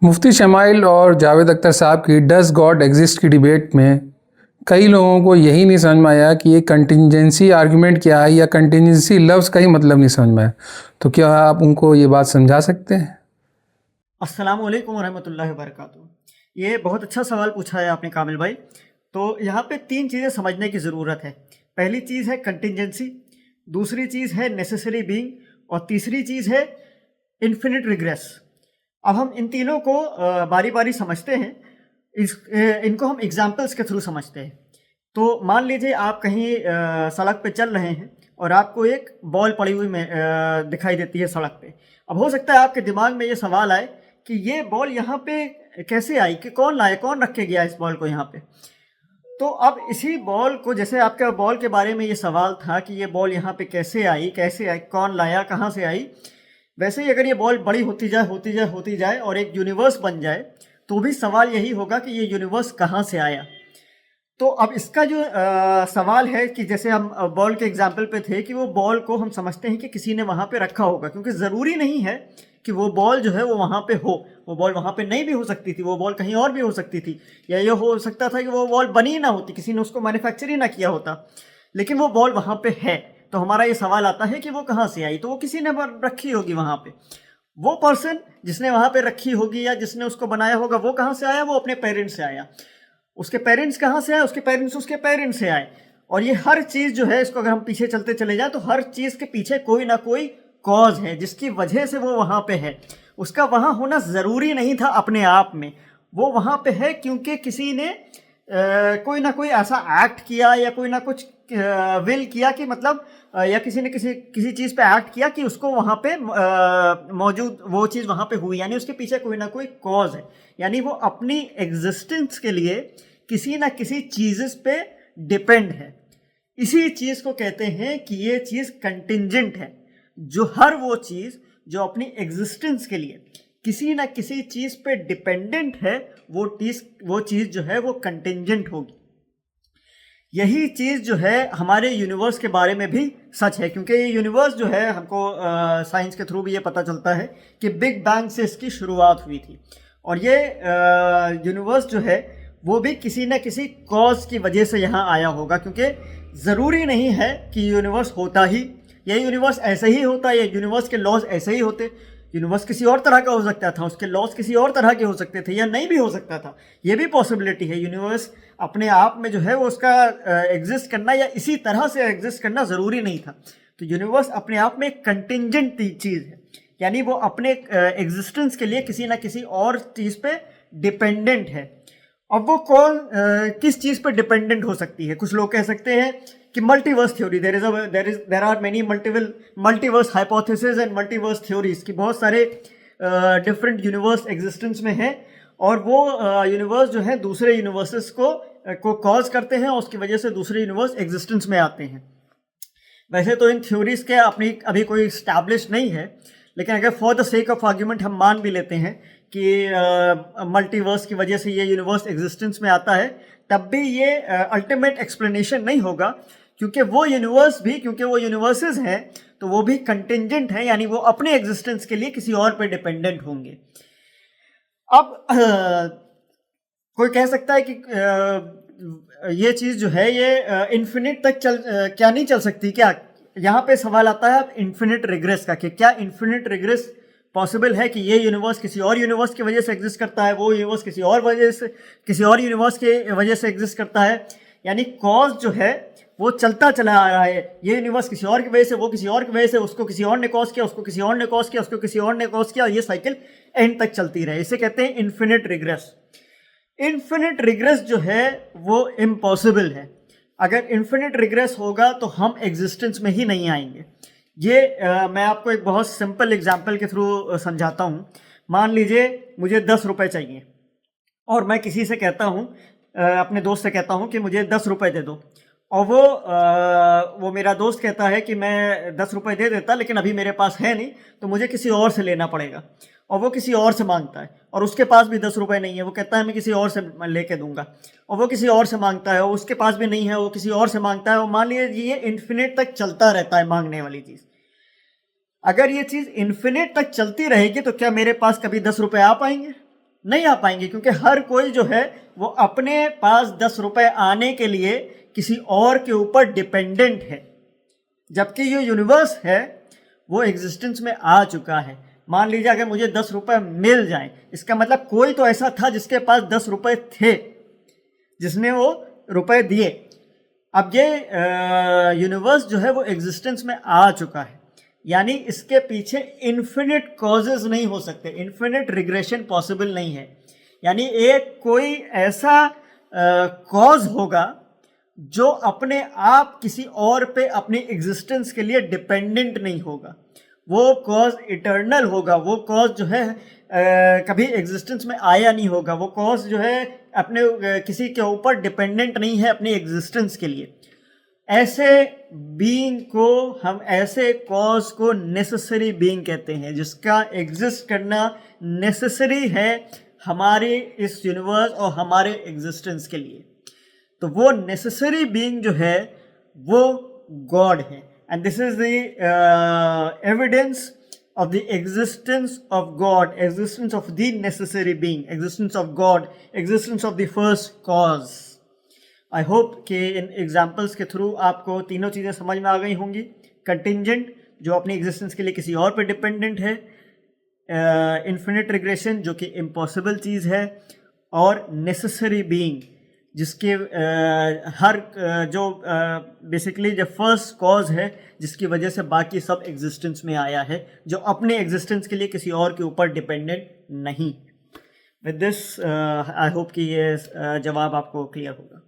मुफ्ती smile और जावेद अख्तर साहब की डज गॉड एग्जिस्ट की डिबेट में कई लोगों को यही नहीं समझ में आया कि ये कंटिजेंसी आर्गुमेंट क्या है या कंटिजेंसी लफ्ज़ का ही मतलब नहीं समझ में आया। तो क्या आप उनको ये बात समझा सकते हैं? अस्सलाम वालेकुम वरहमतुल्लाहि वबरकातुहू। ये बहुत अच्छा सवाल पूछा है आपने कामिल भाई। तो यहाँ पे तीन चीज़ें समझने की ज़रूरत है। पहली चीज़ है कंटिजेंसी, दूसरी चीज़ है नेसेसरी बीइंग और तीसरी चीज़ है इन्फिनिट रिग्रेस। अब हम इन तीनों को बारी बारी समझते हैं। इनको हम एग्जाम्पल्स के थ्रू समझते हैं। तो मान लीजिए आप कहीं सड़क पे चल रहे हैं और आपको एक बॉल पड़ी हुई दिखाई देती है सड़क पे। अब हो सकता है आपके दिमाग में ये सवाल आए कि ये बॉल यहाँ पे कैसे आई, कि कौन लाया, कौन रख के गया इस बॉल को यहाँ पे। तो अब इसी बॉल को, जैसे आपका बॉल के बारे में ये सवाल था कि ये बॉल यहाँ पे कैसे आई, कौन लाया, कहाँ से आई, वैसे ही अगर ये बॉल बड़ी होती जाए और एक यूनिवर्स बन जाए तो भी सवाल यही होगा कि ये यूनिवर्स कहाँ से आया। तो अब इसका जो सवाल है कि जैसे हम बॉल के एग्जाम्पल पे थे कि वो बॉल को हम समझते हैं कि किसी ने वहाँ पे रखा होगा, क्योंकि ज़रूरी नहीं है कि वो बॉल जो है वो वहाँ पे हो। वो बॉल वहाँ पे नहीं भी हो सकती थी, वो बॉल कहीं और भी हो सकती थी, या ये हो सकता था कि वो बॉल बनी ही ना होती, किसी ने उसको मैन्युफैक्चर ही ना किया होता, लेकिन वो बॉल वहाँ पे है। तो हमारा ये सवाल आता है कि वो कहाँ से आई। तो वो किसी ने रखी होगी वहाँ पे। वो पर्सन जिसने वहाँ पे रखी होगी या जिसने उसको बनाया होगा, वो कहाँ से आया? वो अपने पेरेंट्स से आया। उसके पेरेंट्स कहाँ से आए? उसके पेरेंट्स से आए। और ये हर चीज़ जो है, इसको अगर हम पीछे चलते चले जाएं तो हर चीज़ के पीछे कोई ना कोई कॉज है जिसकी वजह से वो वहाँ पे है। उसका वहाँ होना ज़रूरी नहीं था अपने आप में, वो वहाँ पे है क्योंकि किसी ने कोई ना कोई ऐसा एक्ट किया या कोई ना कुछ विल किया कि मतलब या किसी ने किसी किसी चीज़ पे एक्ट किया कि उसको वहाँ पे मौजूद वो चीज़ वहाँ पे हुई, यानी उसके पीछे कोई ना कोई कॉज है। यानी वो अपनी एग्जिस्टेंस के लिए किसी ना किसी चीज़ पे डिपेंड है। इसी चीज़ को कहते हैं कि ये चीज़ कंटिंजेंट है। जो हर वो चीज़ जो अपनी एग्जिस्टेंस के लिए किसी ना किसी चीज़ पे डिपेंडेंट है, वो चीज़ जो है वो कंटिंजेंट होगी। यही चीज़ जो है हमारे यूनिवर्स के बारे में भी सच है, क्योंकि ये यूनिवर्स जो है हमको साइंस के थ्रू भी ये पता चलता है कि बिग बैंग से इसकी शुरुआत हुई थी। और ये यूनिवर्स जो है वो भी किसी न किसी कॉज की वजह से यहाँ आया होगा, क्योंकि ज़रूरी नहीं है कि यूनिवर्स होता ही, ये यूनिवर्स ऐसे ही होता, ये यूनिवर्स के लॉज ऐसे ही होते। यूनिवर्स किसी और तरह का हो सकता था, उसके लॉज किसी और तरह के हो सकते थे, या नहीं भी हो सकता था। ये भी पॉसिबिलिटी है। यूनिवर्स अपने आप में जो है वो उसका एग्जिस्ट करना या इसी तरह से एग्जिस्ट करना ज़रूरी नहीं था। तो यूनिवर्स अपने आप में एक कंटिंजेंट चीज़ है, यानी वो अपने एग्जिस्टेंस के लिए किसी ना किसी और चीज़ पे डिपेंडेंट है। अब वो कौन किस चीज़ पर डिपेंडेंट हो सकती है? कुछ लोग कह सकते हैं कि multiverse theory, there are many multiverse hypothesis and multiverse theories, की बहुत सारे डिफरेंट यूनिवर्स एग्जिस्टेंस में हैं, और वो यूनिवर्स जो है दूसरे यूनिवर्सेस को कॉज करते हैं और उसकी वजह से दूसरे यूनिवर्स एग्जिस्टेंस में आते हैं। वैसे तो इन थ्योरीज के अपनी अभी कोई इस्टेब्लिश नहीं है, लेकिन अगर for the sake of argument हम मान भी लेते हैं कि मल्टीवर्स की वजह से ये यूनिवर्स एग्जिस्टेंस में आता है, तब भी ये अल्टीमेट एक्सप्लेनेशन नहीं होगा, क्योंकि वो यूनिवर्सेस हैं तो वो भी कंटिंजेंट हैं, यानी वो अपने एग्जिस्टेंस के लिए किसी और पे डिपेंडेंट होंगे। अब कोई कह सकता है कि ये चीज़ जो है ये इन्फिनिट तक क्या नहीं चल सकती क्या? यहाँ पे सवाल आता है इन्फिनिट रिग्रेस का, कि क्या इन्फिनिट रिग्रेस पॉसिबल है कि ये यूनिवर्स किसी और यूनिवर्स की वजह से एग्जिस्ट करता है, वो यूनिवर्स किसी और यूनिवर्स की वजह से एग्जिस्ट करता है, यानी कॉज जो है वो चलता चला आ रहा है। ये यूनिवर्स किसी और की वजह से, वो किसी और की वजह से, उसको किसी और ने कॉज किया, उसको किसी और ने कॉज किया, उसको किसी और ने कॉज किया, ये साइकिल एंड तक चलती रहे। इसे कहते हैं इन्फिनिट रिग्रेस। इन्फिनिट रिग्रेस जो है वो इम्पॉसिबल है। अगर इन्फिनिट रिग्रेस होगा तो हम एग्जिस्टेंस में ही नहीं आएंगे। ये मैं आपको एक बहुत सिंपल एग्जांपल के थ्रू समझाता हूँ। मान लीजिए मुझे 10 रुपये चाहिए और मैं किसी से कहता हूँ, अपने दोस्त से कहता हूँ कि मुझे 10 रुपये दे दो, और वो मेरा दोस्त कहता है कि मैं 10 रुपये दे देता, लेकिन अभी मेरे पास है नहीं, तो मुझे किसी और से लेना पड़ेगा। और वो किसी और से मांगता है और उसके पास भी 10 रुपये नहीं है, वो कहता है मैं किसी और से लेके दूंगा, और वो किसी और से मांगता है और उसके पास भी नहीं है, वो किसी और से मांगता है, और मान लीजिए ये इन्फिनिट तक चलता रहता है मांगने वाली चीज़। अगर ये चीज़ इन्फिनिट तक चलती रहेगी तो क्या मेरे पास कभी 10 रुपये आ पाएंगे? नहीं आ पाएंगे, क्योंकि हर कोई जो है वो अपने पास 10 रुपए आने के लिए किसी और के ऊपर डिपेंडेंट है, जबकि ये यूनिवर्स है वो एग्जिस्टेंस में आ चुका है। मान लीजिए अगर मुझे 10 रुपए मिल जाए, इसका मतलब कोई तो ऐसा था जिसके पास 10 रुपए थे, जिसने वो रुपए दिए। अब ये यूनिवर्स जो है वो एग्जिस्टेंस में आ चुका है, यानी इसके पीछे इन्फिनिट कॉजेज नहीं हो सकते, इन्फिनिट रिग्रेशन पॉसिबल नहीं है। यानी एक कोई ऐसा कॉज होगा जो अपने आप किसी और पे अपनी एग्जिस्टेंस के लिए डिपेंडेंट नहीं होगा। वो कॉज इटर्नल होगा, वो कॉज जो है कभी एग्जिस्टेंस में आया नहीं होगा, वो कॉज जो है अपने किसी के ऊपर डिपेंडेंट नहीं है अपनी एग्जिस्टेंस के लिए। ऐसे बीइंग को हम, ऐसे कॉज को नेसेसरी बीइंग कहते हैं, जिसका एग्जिस्ट करना नेसेसरी है हमारे इस यूनिवर्स और हमारे एग्जिस्टेंस के लिए। तो वो नेसेसरी बीइंग जो है वो गॉड है, and this is the evidence of the existence of God, existence of the necessary being, existence of God, existence of the first cause. I hope कि इन एग्जाम्पल्स के थ्रू आपको तीनों चीज़ें समझ में आ गई होंगी। कंटिंजेंट जो अपनी एग्जिस्टेंस के लिए किसी और पर डिपेंडेंट है, इन्फिनिट रिग्रेशन जो कि इम्पॉसिबल चीज़ है, और नेसेसरी बीइंग जिसके जो बेसिकली जो फर्स्ट कॉज है जिसकी वजह से बाकी सब एग्जिस्टेंस में आया है, जो अपने एग्जिस्टेंस के लिए किसी और के ऊपर डिपेंडेंट नहीं। विद दिस आई होप कि ये जवाब आपको क्लियर होगा।